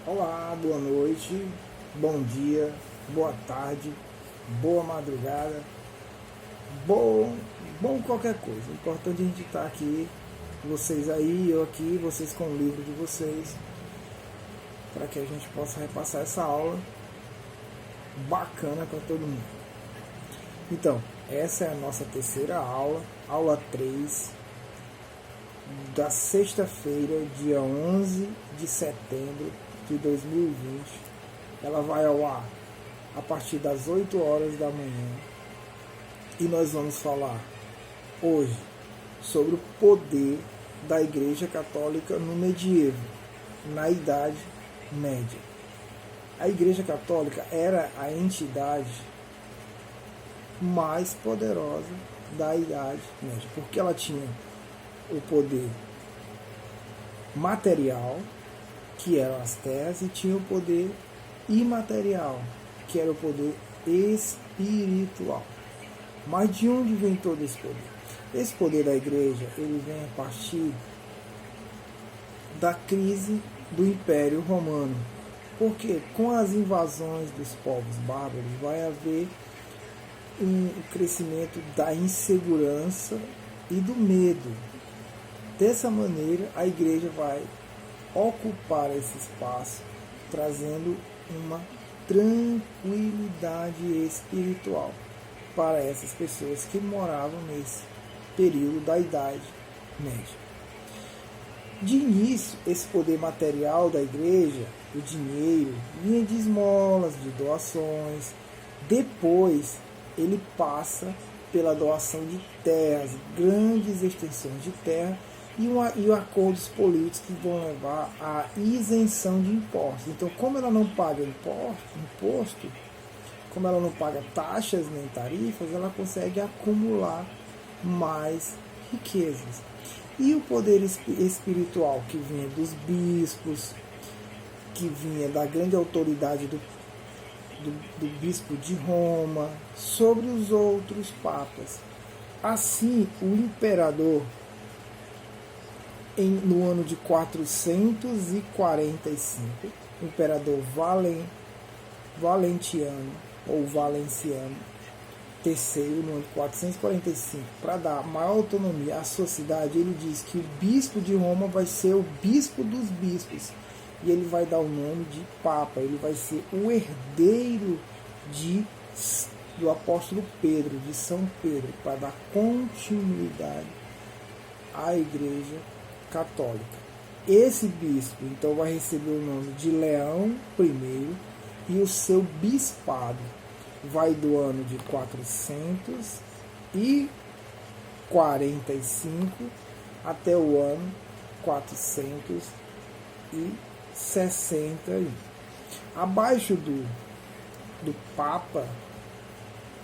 Olá, boa noite, bom dia, boa tarde, boa madrugada, bom qualquer coisa. O importante é a gente estar aqui, vocês aí, eu aqui, vocês com o livro de vocês, para que a gente possa repassar essa aula bacana para todo mundo. Então, essa é a nossa terceira aula, aula 3, da sexta-feira, dia 11 de setembro de 2020. Ela vai ao ar a partir das 8 horas da manhã e nós vamos falar hoje sobre o poder da Igreja Católica no medievo, na Idade Média. A Igreja Católica era a entidade mais poderosa da Idade Média, porque ela tinha o poder material, que eram as terras, e tinha o poder imaterial, que era o poder espiritual. Mas de onde vem todo esse poder? Esse poder da igreja, ele vem a partir da crise do Império Romano. Porque com as invasões dos povos bárbaros vai haver um crescimento da insegurança e do medo. Dessa maneira, a igreja vai ocupar esse espaço, trazendo uma tranquilidade espiritual para essas pessoas que moravam nesse período da Idade Média. De início, esse poder material da igreja, o dinheiro, vinha de esmolas, de doações. Depois, ele passa pela doação de terras, grandes extensões de terra, e acordos políticos que vão levar à isenção de impostos. Então, como ela não paga imposto, como ela não paga taxas nem tarifas, ela consegue acumular mais riquezas. E o poder espiritual que vinha dos bispos, que vinha da grande autoridade do bispo de Roma, sobre os outros papas. Assim, o imperador, no ano de 445, o imperador Valentiano, ou Valenciano III, no ano de 445, para dar maior autonomia à sociedade, ele diz que o bispo de Roma vai ser o bispo dos bispos, e ele vai dar o nome de Papa, ele vai ser o herdeiro do apóstolo Pedro, de São Pedro, para dar continuidade à Igreja Católica. Esse bispo, então, vai receber o nome de Leão I, e o seu bispado vai do ano de 445 até o ano 461. Abaixo do Papa,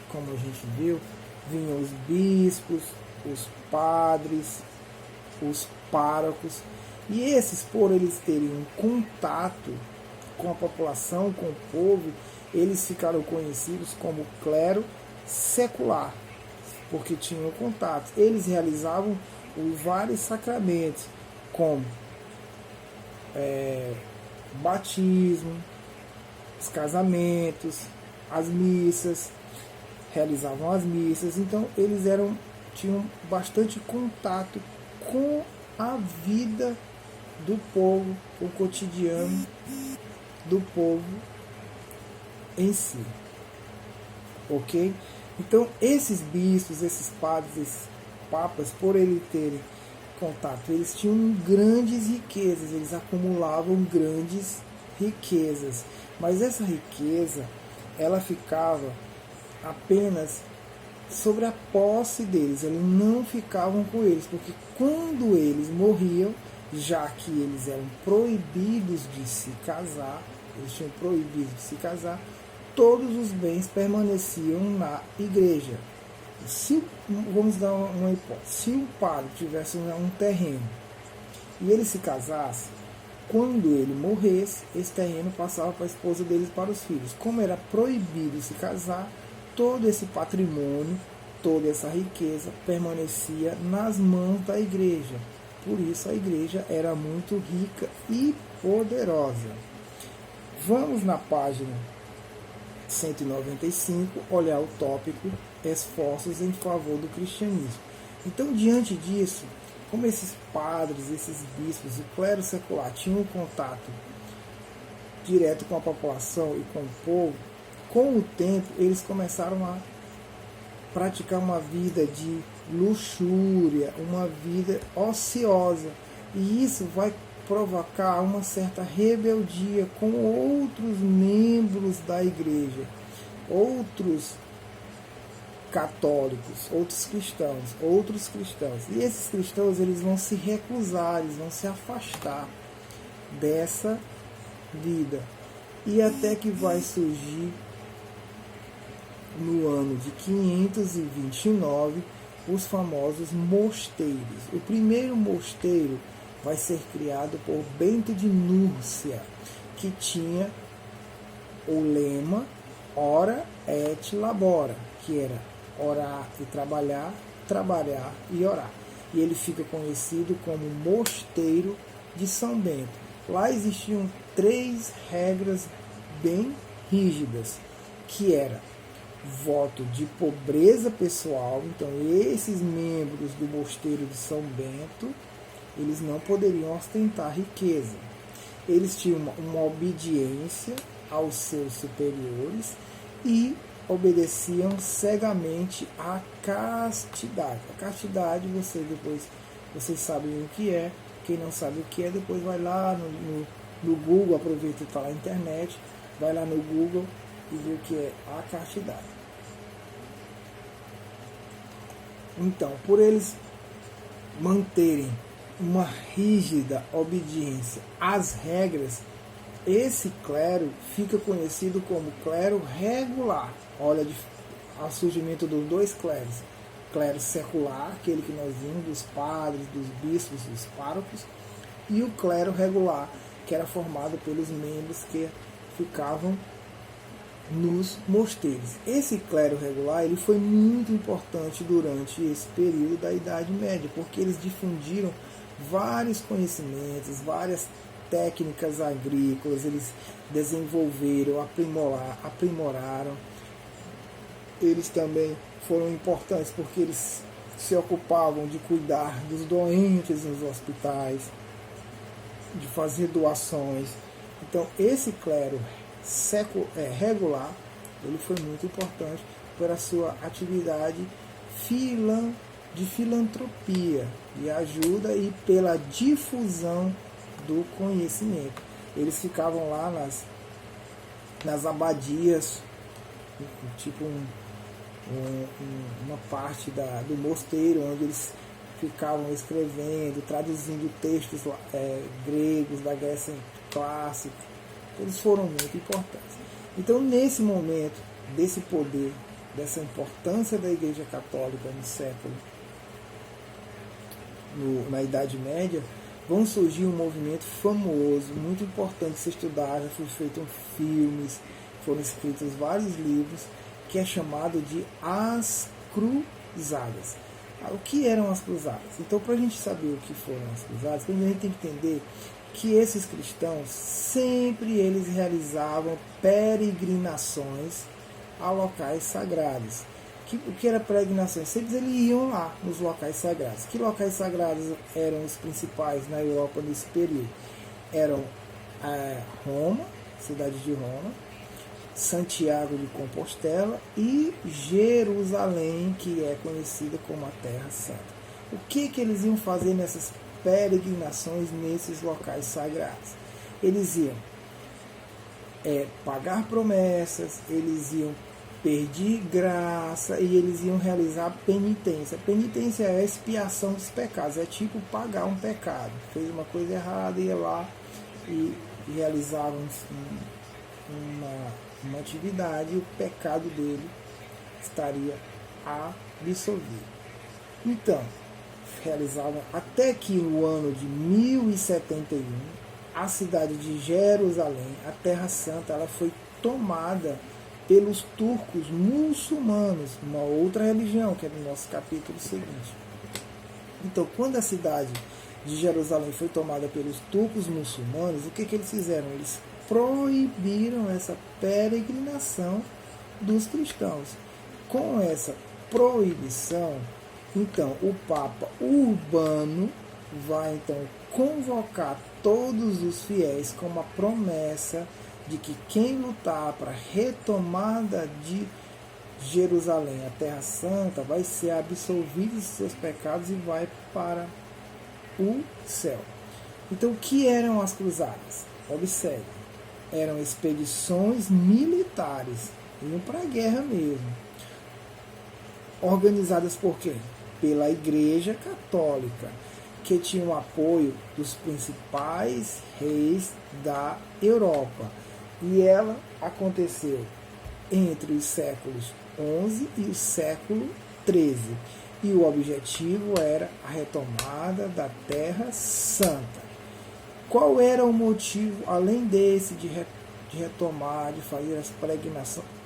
como a gente viu, vinham os bispos, os padres, os párocos, e esses, por eles terem um contato com a população, com o povo, eles ficaram conhecidos como clero secular, porque tinham contato. Eles realizavam vários sacramentos, como batismo, os casamentos, as missas, realizavam as missas. Então eles tinham bastante contato com a vida do povo, o cotidiano do povo em si. Ok? Então esses bispos, esses padres, esses papas, por eles terem contato, eles tinham grandes riquezas, eles acumulavam grandes riquezas, mas essa riqueza, ela ficava apenas sobre a posse deles, eles não ficavam com eles, porque quando eles morriam, já que eles eram proibidos de se casar, eles tinham proibido de se casar, todos os bens permaneciam na igreja. Vamos dar uma hipótese, se o padre tivesse um terreno e ele se casasse, quando ele morresse, esse terreno passava para a esposa dele e para os filhos. Como era proibido se casar, todo esse patrimônio, toda essa riqueza permanecia nas mãos da igreja. Por isso a igreja era muito rica e poderosa. Vamos na página 195 olhar o tópico esforços em favor do cristianismo. Então, diante disso, como esses padres, esses bispos, o clero secular tinham um contato direto com a população e com o povo, com o tempo eles começaram a praticar uma vida de luxúria, uma vida ociosa, e isso vai provocar uma certa rebeldia com outros membros da igreja, outros católicos, outros cristãos. E esses cristãos eles vão se recusar, eles vão se afastar dessa vida. E até que vai surgir no ano de 529 os famosos mosteiros. O primeiro mosteiro vai ser criado por Bento de Núrcia, que tinha o lema Ora et Labora, que era orar e trabalhar, trabalhar e orar. E ele fica conhecido como Mosteiro de São Bento. Lá existiam 3 regras bem rígidas, que era voto de pobreza pessoal. Então esses membros do Mosteiro de São Bento, eles não poderiam ostentar riqueza. Eles tinham uma obediência aos seus superiores e obedeciam cegamente à castidade. A castidade, vocês sabem o que é. Quem não sabe o que é, depois vai lá no Google, aproveita que está lá na internet, vai lá no Google e vê o que é a castidade. Então, por eles manterem uma rígida obediência às regras, esse clero fica conhecido como clero regular. Olha o surgimento dos 2 cleros. Clero secular, aquele que nós vimos, dos padres, dos bispos, dos párocos, e o clero regular, que era formado pelos membros que ficavam nos mosteiros. Esse clero regular ele foi muito importante durante esse período da Idade Média, porque eles difundiram vários conhecimentos, várias técnicas agrícolas, eles desenvolveram, aprimoraram. Eles também foram importantes porque eles se ocupavam de cuidar dos doentes nos hospitais, de fazer doações. Então, esse clero regular, ele foi muito importante pela sua atividade de filantropia, de ajuda e pela difusão do conhecimento. Eles ficavam lá nas abadias, tipo uma parte do mosteiro, onde eles ficavam escrevendo, traduzindo textos gregos da Grécia clássica. Eles foram muito importantes. Então, nesse momento desse poder, dessa importância da Igreja Católica no século, na Idade Média, vão surgir um movimento famoso, muito importante de se estudar. Já foi feito filmes, foram escritos vários livros, que é chamado de As Cruzadas. O que eram as cruzadas? Então, para a gente saber o que foram as cruzadas, a gente tem que entender que esses cristãos sempre eles realizavam peregrinações a locais sagrados. O que era peregrinações? Sempre eles iam lá nos locais sagrados. Que locais sagrados eram os principais na Europa nesse período? Eram Roma, cidade de Roma, Santiago de Compostela e Jerusalém, que é conhecida como a Terra Santa. O que eles iam fazer nessas peregrinações, nesses locais sagrados? Eles iam pagar promessas, eles iam pedir graça e eles iam realizar penitência. Penitência é a expiação dos pecados, é tipo pagar um pecado. Fez uma coisa errada, ia lá e realizava uma atividade e o pecado dele estaria absolvido. Então, realizavam até que no ano de 1071, a cidade de Jerusalém, a Terra Santa, ela foi tomada pelos turcos muçulmanos, uma outra religião, que é no nosso capítulo seguinte. Então, quando a cidade de Jerusalém foi tomada pelos turcos muçulmanos, o que eles fizeram? Eles proibiram essa peregrinação dos cristãos. Com essa proibição, então, o Papa Urbano vai então convocar todos os fiéis com uma promessa de que quem lutar para a retomada de Jerusalém, a Terra Santa, vai ser absolvido de seus pecados e vai para o céu. Então, o que eram as cruzadas? Observe, eram expedições militares, iam para a guerra mesmo. Organizadas por quem? Pela Igreja Católica, que tinha o apoio dos principais reis da Europa. E ela aconteceu entre os séculos XI e o século XIII. E o objetivo era a retomada da Terra Santa. Qual era o motivo, além desse, de retomar, de fazer as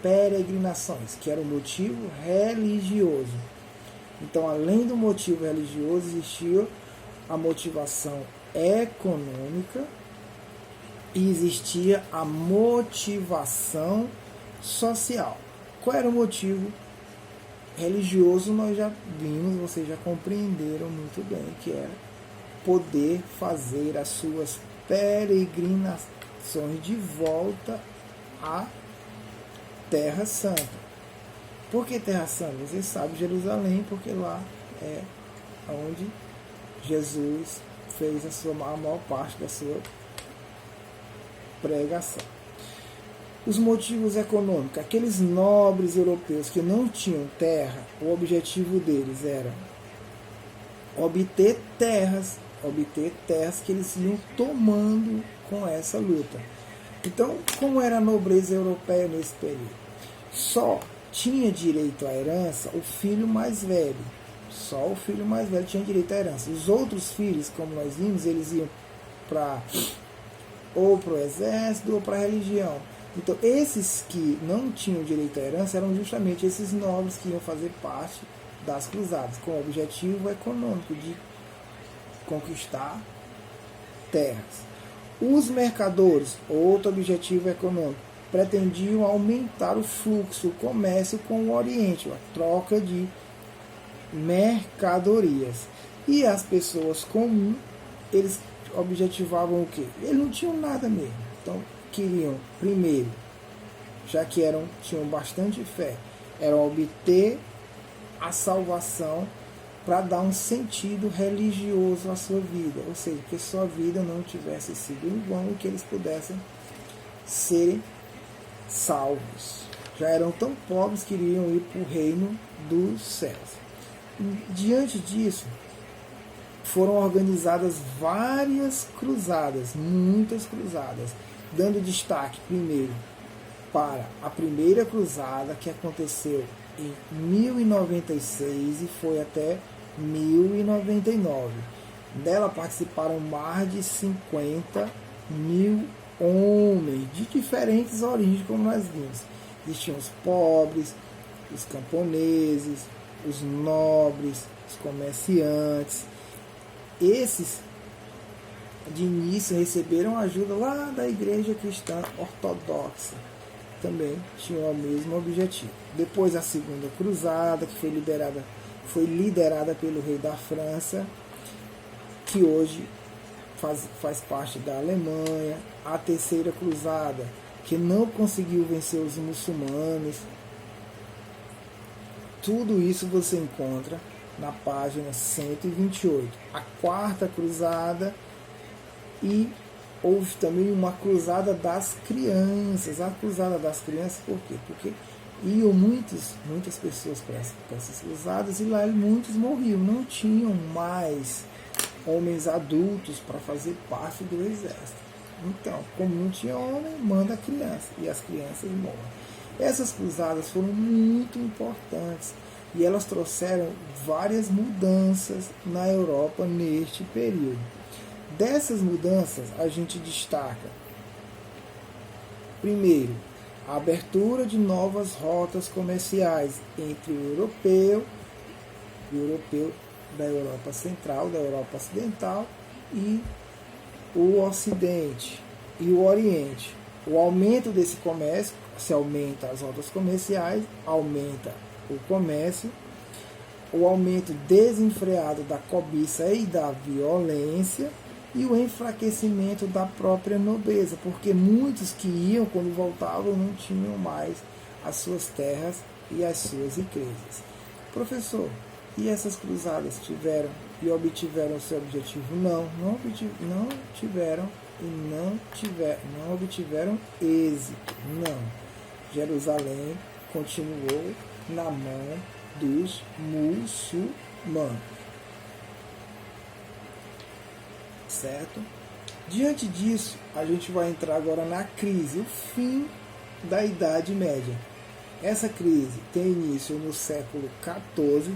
peregrinações, que era o motivo religioso? Então, além do motivo religioso, existia a motivação econômica e existia a motivação social. Qual era o motivo religioso? Nós já vimos, vocês já compreenderam muito bem, que era poder fazer as suas peregrinações de volta à Terra Santa. Por que Terra Santa? Você sabe, Jerusalém, porque lá é onde Jesus fez a maior parte da sua pregação. Os motivos econômicos. Aqueles nobres europeus que não tinham terra, o objetivo deles era obter terras que eles iam tomando com essa luta. Então, como era a nobreza europeia nesse período? Só tinha direito à herança o filho mais velho. Só o filho mais velho tinha direito à herança. Os outros filhos, como nós vimos, eles iam ou para o exército ou para a religião. Então, esses que não tinham direito à herança eram justamente esses nobres que iam fazer parte das cruzadas, com o objetivo econômico de conquistar terras. Os mercadores, outro objetivo econômico, pretendiam aumentar o fluxo, o comércio com o Oriente, a troca de mercadorias. E as pessoas comuns, eles objetivavam o quê? Eles não tinham nada mesmo. Então, queriam, primeiro, já que tinham bastante fé, era obter a salvação para dar um sentido religioso à sua vida. Ou seja, que sua vida não tivesse sido em vão e que eles pudessem ser salvos. Já eram tão pobres que iriam ir para o reino dos céus. Diante disso, foram organizadas várias cruzadas, muitas cruzadas, dando destaque primeiro para a primeira cruzada, que aconteceu em 1096 e foi até 1099. Dela participaram mais de 50 mil homens de diferentes origens, como nós vimos. Existiam os pobres, os camponeses, os nobres, os comerciantes. Esses, de início, receberam ajuda lá da Igreja Cristã Ortodoxa. Também tinham o mesmo objetivo. Depois, a Segunda Cruzada, que foi liderada pelo rei da França, que hoje faz parte da Alemanha. A Terceira Cruzada, que não conseguiu vencer os muçulmanos. Tudo isso você encontra na página 128. A Quarta Cruzada, e houve também uma cruzada das crianças. A cruzada das crianças, por quê? Porque iam muitas pessoas para essas cruzadas e lá muitos morriam. Não tinham mais homens adultos para fazer parte do exército. Então, como não tinha homem, manda a criança. E as crianças morrem. Essas cruzadas foram muito importantes. E elas trouxeram várias mudanças na Europa neste período. Dessas mudanças, a gente destaca, primeiro, a abertura de novas rotas comerciais entre o europeu da Europa Central, da Europa Ocidental, e o Ocidente e o Oriente. O aumento desse comércio, se aumenta as rotas comerciais, aumenta o comércio, o aumento desenfreado da cobiça e da violência e o enfraquecimento da própria nobreza, porque muitos que iam, quando voltavam, não tinham mais as suas terras e as suas riquezas. Professor, e essas cruzadas tiveram e obtiveram seu objetivo? Não tiveram e não obtiveram êxito. Não. Jerusalém continuou na mão dos muçulmanos. Certo? Diante disso, a gente vai entrar agora na crise, o fim da Idade Média. Essa crise tem início no século XIV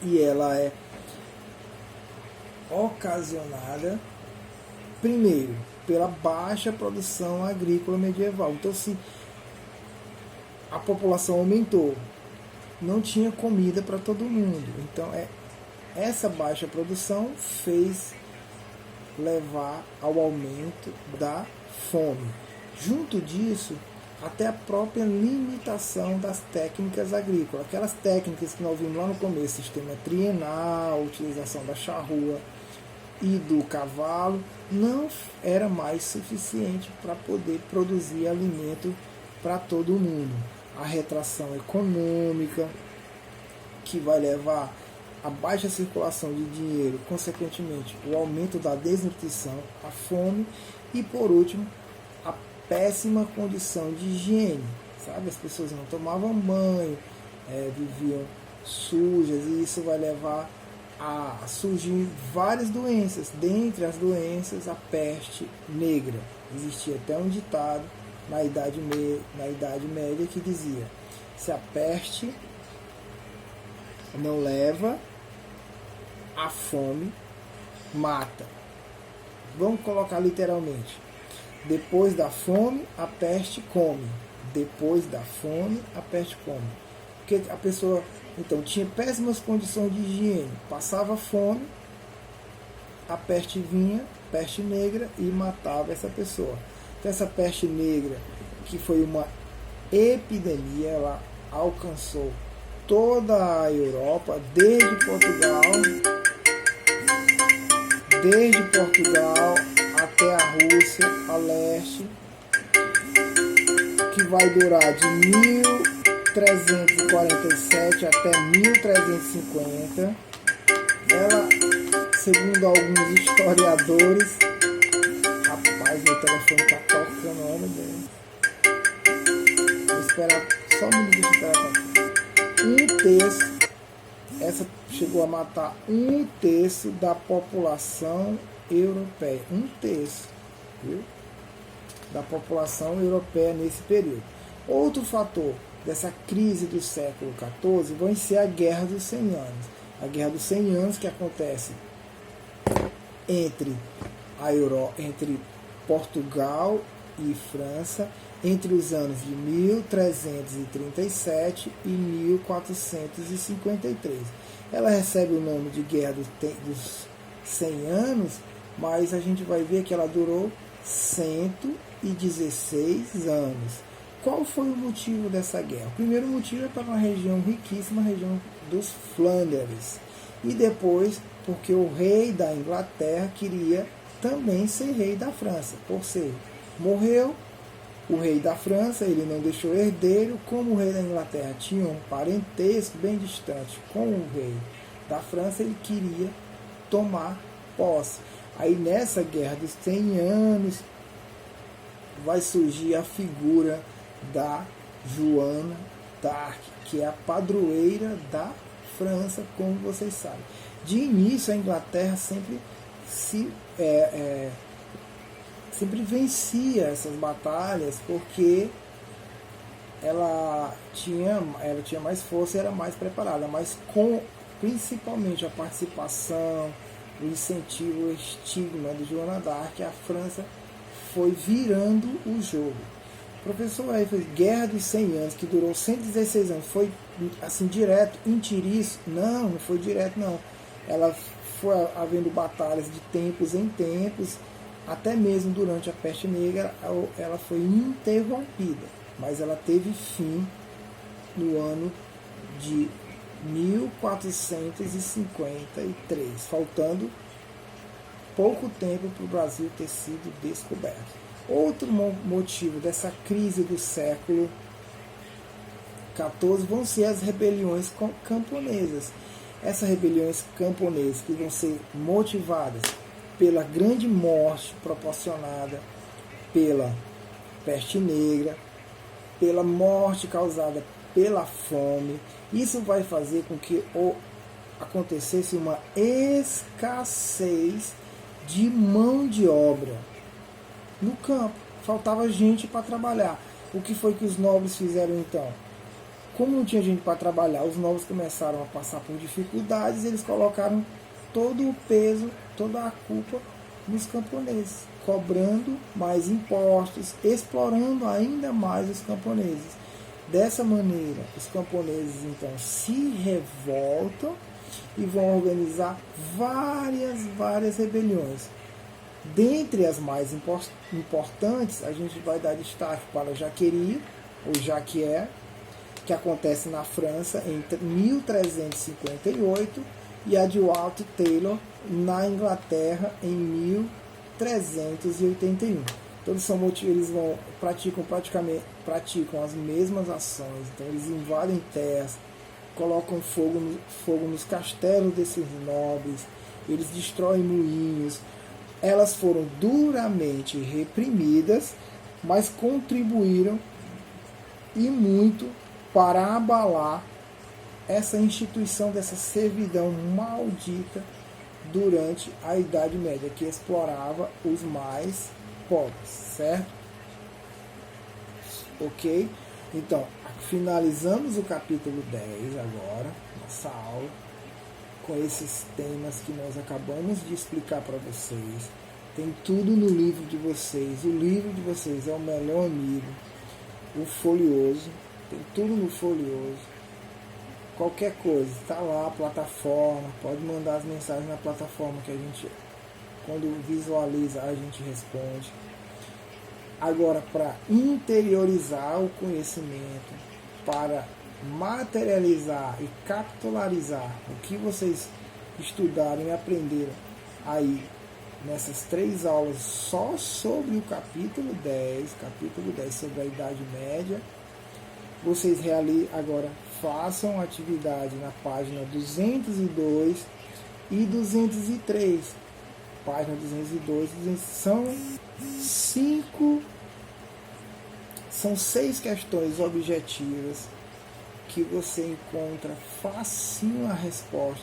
e ela é ocasionada, primeiro, pela baixa produção agrícola medieval. Então, se a população aumentou, não tinha comida para todo mundo. Então, essa baixa produção fez levar ao aumento da fome. Junto disso, até a própria limitação das técnicas agrícolas. Aquelas técnicas que nós vimos lá no começo, sistema trienal, utilização da charrua e do cavalo, não era mais suficiente para poder produzir alimento para todo mundo. A retração econômica, que vai levar a baixa circulação de dinheiro, consequentemente o aumento da desnutrição, a fome e, por último, a péssima condição de higiene. Sabe? As pessoas não tomavam banho, viviam sujas, e isso vai levar a surgir várias doenças. Dentre as doenças, a peste negra. Existia até um ditado na Idade Média que dizia: se a peste não leva, a fome mata. Vamos colocar literalmente: depois da fome, a peste come. Depois da fome, a peste come. Porque a pessoa, então, tinha péssimas condições de higiene, passava fome, a peste vinha, peste negra, e matava essa pessoa. Então, essa peste negra, que foi uma epidemia, ela alcançou toda a Europa, desde Portugal até a Rússia, a leste, que vai durar de 1347 até 1350. Ela, segundo alguns historiadores, rapaz, meu telefone está tocando, olha Deus. Vou esperar só um minuto de esperar para essa chegou a matar 1/3 da população europeia. 1/3, viu? Da população europeia nesse período. Outro fator dessa crise do século XIV vai ser a Guerra dos 100 Anos. A Guerra dos 100 Anos, que acontece entre Portugal e França, entre os anos de 1337 e 1453. Ela recebe o nome de Guerra dos 100 Anos, mas a gente vai ver que ela durou 116 anos. Qual foi o motivo dessa guerra? O primeiro motivo é para uma região riquíssima, a região dos Flandres. E depois, porque o rei da Inglaterra queria também ser rei da França. Por ser, morreu o rei da França, ele não deixou herdeiro. Como o rei da Inglaterra tinha um parentesco bem distante com o rei da França, ele queria tomar posse. Aí nessa Guerra dos 100 Anos vai surgir a figura da Joana d'Arc, que é a padroeira da França, como vocês sabem. De início, a Inglaterra sempre vencia essas batalhas, porque ela tinha mais força e era mais preparada, mas com principalmente a participação, o incentivo, o estigma de Joana d'Arc, a França foi virando o jogo. Professor, aí foi Guerra dos 100 Anos, que durou 116 anos, foi assim direto, inteiriço? Não foi direto não. Ela foi havendo batalhas de tempos em tempos, Até mesmo durante a peste negra ela foi interrompida, mas ela teve fim no ano de 1453, faltando pouco tempo para o Brasil ter sido descoberto. Outro motivo dessa crise do século XIV vão ser as rebeliões camponesas. Essas rebeliões camponesas que vão ser motivadas pela grande morte proporcionada pela peste negra, pela morte causada pela fome. Isso vai fazer com que acontecesse uma escassez de mão de obra no campo. Faltava gente para trabalhar. O que foi que os nobres fizeram então? Como não tinha gente para trabalhar, os nobres começaram a passar por dificuldades, eles colocaram todo o peso, toda a culpa nos camponeses, cobrando mais impostos, explorando ainda mais os camponeses. Dessa maneira, os camponeses então se revoltam e vão organizar várias rebeliões. Dentre as mais importantes, a gente vai dar destaque para a Jaquerie, ou Jacquier, que acontece na França em 1358, e a de Wat Taylor na Inglaterra em 1381. Todos são motivos, eles praticam as mesmas ações. Então eles invadem terras, colocam fogo nos castelos desses nobres, eles destroem moinhos. Elas foram duramente reprimidas, mas contribuíram e muito para abalar essa instituição dessa servidão maldita durante a Idade Média, que explorava os mais pobres, certo? Ok? Então, finalizamos o capítulo 10 agora, nossa aula, com esses temas que nós acabamos de explicar para vocês. Tem tudo no livro de vocês. O livro de vocês é o melhor amigo, o folioso. Tem tudo no folioso. Qualquer coisa, está lá a plataforma. Pode mandar as mensagens na plataforma que a gente, quando visualiza, a gente responde. Agora, para interiorizar o conhecimento, para materializar e capitularizar o que vocês estudaram e aprenderam aí nessas 3 aulas só sobre o capítulo 10 sobre a Idade Média, vocês agora façam atividade na página 202 e 203. Página 202 são 6 questões objetivas que você encontra facinho a resposta